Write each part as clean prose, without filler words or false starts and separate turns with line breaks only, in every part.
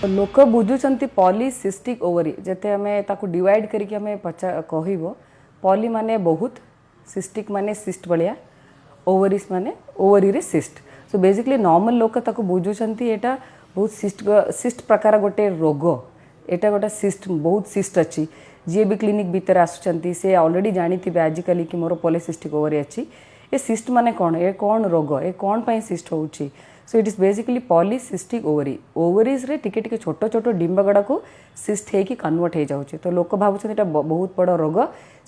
लोक बुझुंट polycystic ovary जते हमें ताको डिवाइड करके हमें कहब पॉली माने बहुत सिस्टिक माने सिस्ट भलिया ओवरीज माने ओवरी रे सिस्ट सो बेसिकली नॉर्मल लोक ताको बुझुंट एटा बहुत सिस्ट प्रकार गोटे रोग एटा गोटे सिस्ट बहुत सिस्ट अच्छी जी भी क्लिनिक भीतर आसुचंती से ऑलरेडी जानी थे आजिकल कि मोर पॉलीसिस्टिक ओवरी अच्छी ये सिस्ट माने कौन ए कौन रोग ए कौन पाई सिस्ट होउची so it is basically polycystic ovary ovaries रे टिके टिके छोट छोट डिंब गड़ा को सिस्ट है कि कन्वर्ट हो जाउची तो लोक भाबुछन एटा बहुत बड़ रोग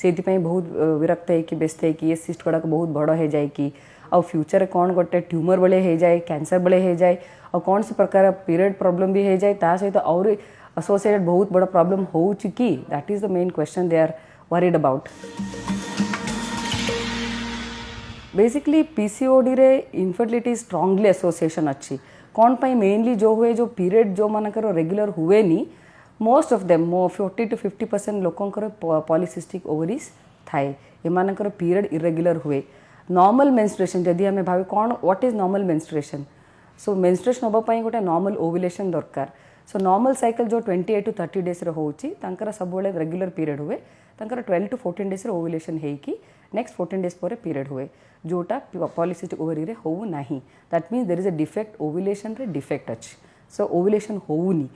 सेति पई बहुत विरक्त है कि व्यस्त है कि ये सिस्ट गड़ा को बहुत बड़ हो जाए कि और फ्यूचर कौन गोटे ट्यूमर बड़े हो जाए कैंसर बड़े हो जाए और कौन से प्रकार पीरियड प्रॉब्लम भी हो जाए ता सहित और एसोसिएटेड बहुत बड़ा प्रॉब्लम होउची कि that is the main question they are worried about basically PCOD रे इनफर्टिलिटी स्ट्रांगली एसोसिएशन अच्छी कौन पाई मेनली जो हुए जो पीरियड जो मानकर रेगुलर हुए नी मोस्ट ऑफ देम 40 to 50% लोकंकर पॉलीसिस्टिक ओवरीज थाए एमानकर पीरियड इरेगुलर हुए नॉर्मल मेंस्ट्रुएशन जदि हमें भावे कौन what is normal menstruation so menstruation होबा पई गोटे नॉर्मल ओव्युलेशन दरकार सो नॉर्मल साइकिल जो 28 to 30 डेज रे होउची तांकर सब बेले रेगुलर पीरियड हुए तांकर 12 to 14 डेज रे ओव्युलेशन हेई कि नेक्स्ट 14 डेज पर पीरियड हुए जोटा पॉलीसिस्टिक ओवरी रे हो नाही that means there is a defect ovulation रे डिफेक्ट अछि सो ओव्युलेशन होउनी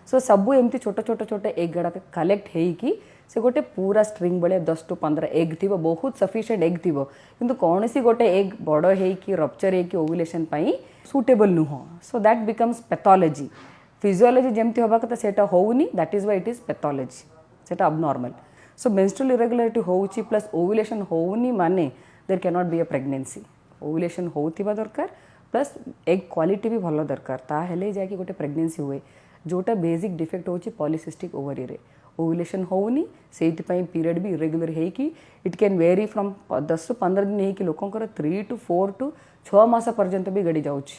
सो सबु एमती छोट छोट छोट एग गड़ा कलेक्ट हेई कि से गोटे पूरा स्ट्रिंग बड़े 10 to 15 एग थी बहुत सफिशिएंट एग थी किंतु कौन सी गोटे एग बड़ है कि रप्चर है कि ओव्युलेशन पाई सुटेबल नुह so that becomes pathology physiology जमती होबा कथा सेटा होउनी that is why it is pathology सेटा अबनॉर्मल सो मेंस्ट्रुअल इरेगुलारिटी होउची प्लस ओव्युलेशन होउनी माने there can not be a pregnancy ovulation होउथिबा दरकार प्लस एग क्वालिटी भी भलो दरकार ता हेले जाय कि गोटे प्रेगनेंसी हुए जोटा बेसिक डिफेक्ट होउची पॉलीसिस्टिक ओवरी रे ओव्युलेशन होउनी सेति पई पीरियड भी इरेगुलर है कि it can very from 10 to 15 दिन है कि लोकंकर 3 to 4 to 6 मास पर्यंत भी गडी जाउची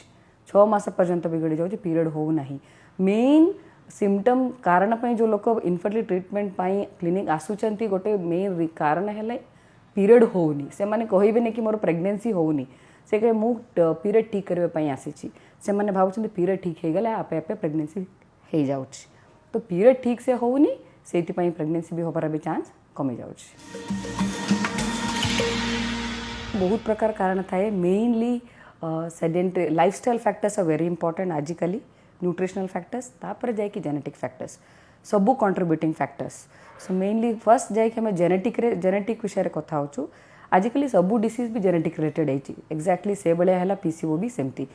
6 मास पर्यंत भी गडी जाउची पीरियड हो नाही मेन सिम्पटम कारण पई जो लोक इनफर्टिलिटी ट्रीटमेंट पई क्लिनिक आसुचंती गोटे मेन कारण हेले पीरियड होउनी से माने कहिबे ने कि मोर प्रेगनेंसी होउनी से कहे मु पीरियड ठीक करबे पई आसीची से माने भाबुचंती पीरियड ठीक हे गले आपे आपे प्रेगनेंसी हे जाउची तो पीरियड ठीक से होउनी सेति पई प्रेगनेंसी भी होबार भी चांस कमी जाउची बहुत प्रकार कारण थाए mainly sedentary lifestyle factors are very important आजिकली न्यूट्रिशनल फैक्टर्स तापर जाए कि जेनेटिक फैक्टर्स सबू contributing factors so mainly first जाए कि हमें जेनेटिक विषय कथा होचु आजिकली सबू डिसीज भी जेनेटिक रिलेटेड है एक्जाक्टली से बड़े है पीसीओडी सेमती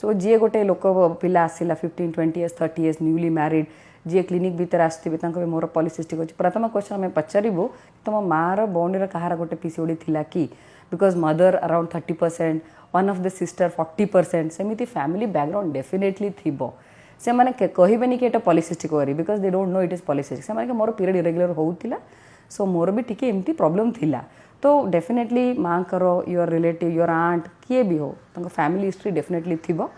सो जी गोटे लोक पिला आसला 15-20 years 30 years न्यूली मैरिड जी क्लिनिक भीतर आसवे मोर पॉलीसिस्टिक अच्छी प्रथम क्वेश्चन आम पचारू तुम मार बौणी कहार गोटे पीसीओडी थिला कि because mother around 30% one of the sister 40% सेमती फैमिली बैकग्राउंड डेफिनेटली थिबो से माने कहबेनि कि एटा polycystic ovary because they don't know it is polycystic से माने मोर पीरियड इरेगुलर होउतिला सो मोर भी टिके एमती प्रॉब्लम थिला तो डेफिनेटली माँ करो योर रिलेटिव योर आंट किए भी हो तंको फैमिली हिस्ट्री डेफिनेटली थिबो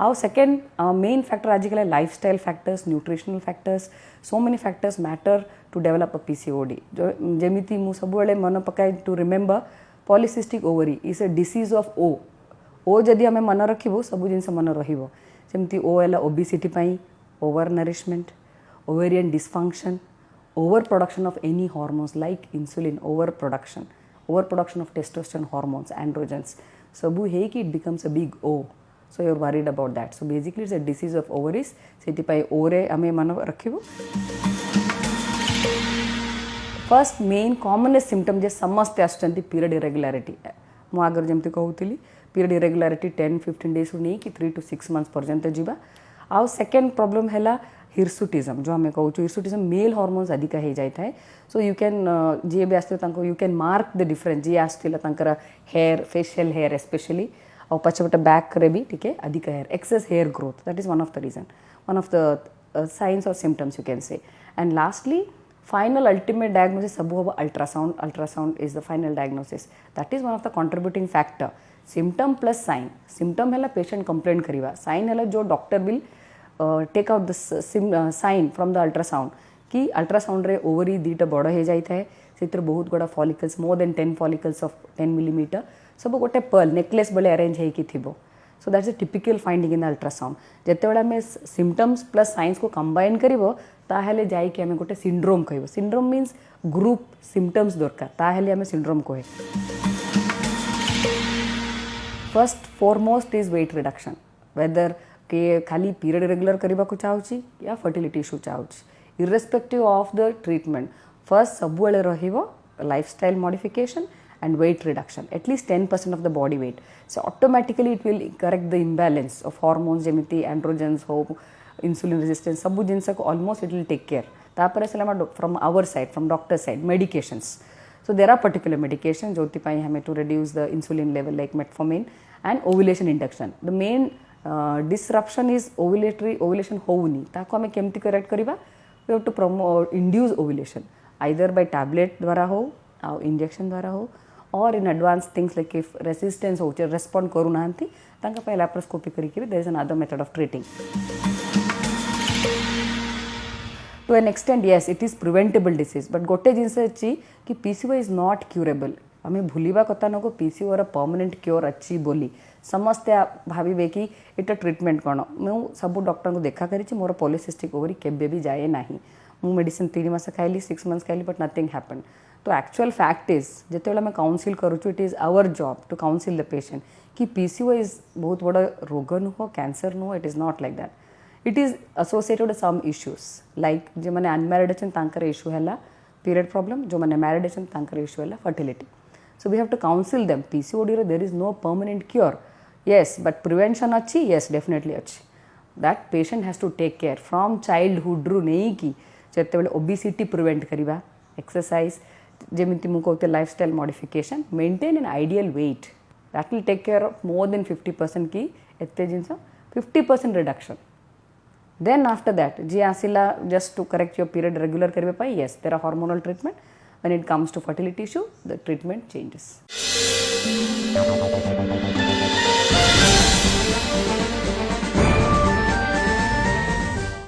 आउ सेकेंड मेन फैक्टर आजिकल lifestyle factors nutritional factors so many factors matter to develop a PCOD जो जेमिति मु सबुबेले मन पकाए to remember polycystic ovary is a disease of ओ जदि हमें मन रखिबो सब जिनस मन रहिबो सेमती ओ है ओबेसिटी पाई over nourishment ovarian dysfunction over production of any hormones like insulin over production of testosterone hormones androgens सबू है कि इट बिकम्स अ बिग ओ so you are worried about that so basically it's a disease of ovaries सेति पाई ओरे हमें मन रखिबो फर्स्ट मेन कॉमनेस्ट सिम्पटम जे समस्त आसुचंती पीरियड इरेगुलारिटी मु आगर जमती कहूली पीरियड इरेगुलारिटी 10-15 डेज रु नहीं कि 3 to 6 months पर्यंत जीवा आउ सेकेंड प्रॉब्लम है हिर्सुटिज्म जो आम कहूँ हिर्सुटिज्म मेल हार्मोन्स अधिक हो जाए सो यू कैन जी भी आसो you can mark the difference जी आसला हेयर फेशियल हेयर स्पेशली और पछपटे बैक रे भी टिके अधिक hair excess hair growth that is one of the reason one of the signs और symptoms you can say and lastly final ultimate diagnosis सब हम ultrasound is the final diagnosis that is one of the contributing factor symptom plus sign symptom है patient complaint करवा sign है जो doctor will take out the sign from the ultrasound कि ultrasound रे ovary दीटा बड़ हो जाए से बहुत गुड़ा follicles more than 10 follicles of 10 millimeter सब गोटे पर्ल नेकलेस बेले अरेंज होती so that's a typical finding in the ultrasound जितेबाला आम सिम्पटम्स प्लस साइंस को कंबाइन कर जाइए आम गोटे सिंड्रोम कह सिंड्रोम मीन्स ग्रुप सिम्पटम्स दरकार ताहले आम सिंड्रोम कहे first foremost is weight reduction whether के खाली पीरियड रेगुलर करने को चाहूँगी या फर्टिलिटी इश्यू चाहूँगी irrespective of the treatment first सब lifestyle modification and weight reduction at least 10% of the body weight so automatically it will correct the imbalance of hormones jemiti androgens ho insulin resistance sabu jinsa ko almost it will take care tapare selama from our side from doctor side medications so there are particular medications joti pai hame to reduce the insulin level like metformin and ovulation induction the main disruption is ovulation houni taku ame kemti correct kariba we have to promote induce ovulation either by tablet dwara ho injection dwara ho or in advanced things like if resistance हो respond करू नांती तांका पे laparoscopy करी there is another method of treating to an extent yes it is preventable disease but गोटे जिनसे अच्छी कि PCO is not curable आमे भूलिबा कथा नको PCO रा permanent cure अच्छी बोली समस्ते भाविबे कि एटा ट्रीटमेंट कोन मु सब डॉक्टर को देखा करी मोर पॉलिसिस्टिक ओवरी केबे भी जाए नाही मु मेडिसिन 3 मास खाइली 6 मंथ्स खाइली बट नथिंग हैपेंड तो एक्चुअल फैक्ट इज जितेबाला आम काउनसिल करूँ it is our job to counsel the patient कि PCO इज बहुत बड़ा रोग नुह कैंसर नुह it is not like that it is associated some issues like जो मैंने अनमैरिड अच्छा इश्यू है पीरियड प्रॉब्लम जो मैंने मैरिड अच्छा इश्यू है fertility so we have to counsel them PCOD there is no permanent cure yes but prevention अच्छी yes definitely अच्छी that patient has to take care from childhood रु नहीं कि जितेबाला ओबेसिटी प्रिवेंट करवा एक्सरसाइज जेमिति मु कहते lifestyle modification maintain an ideal weight that will take care of more than 50% की एते जिनस 50% रिडक्शन देन आफ्टर दैट जी आसिला just to correct your period regular करबे पाई yes there are hormonal treatment when it comes to fertility issue the treatment changes